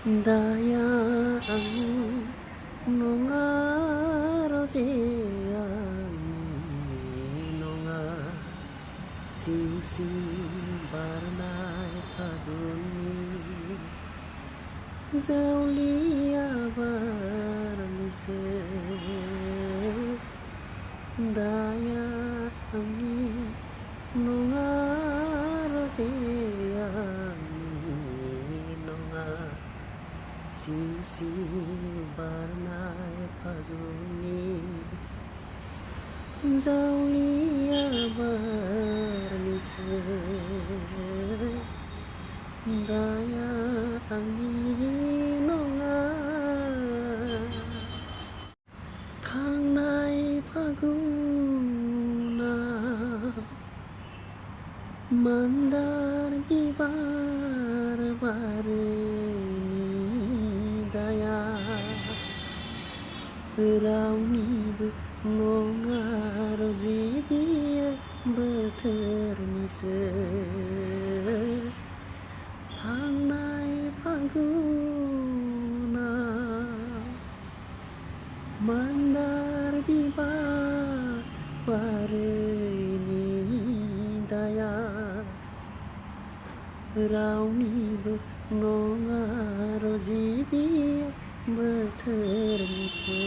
Daya ang nungaro jeyang nonga siu-siu barnai paguni zaulia barnise daya angni nungaro jeyang nonga siu-siu barnai paguni zaulia barnise daya angni nonga thangnai phaguna mandar bibar bare daya रावनिबो नङार' जिबिया बोथोरनिसो थांनाय फागुना मान्दार बिबार बारैनि दाया रावनिबो नङार' जिबिया बोथोरनिसो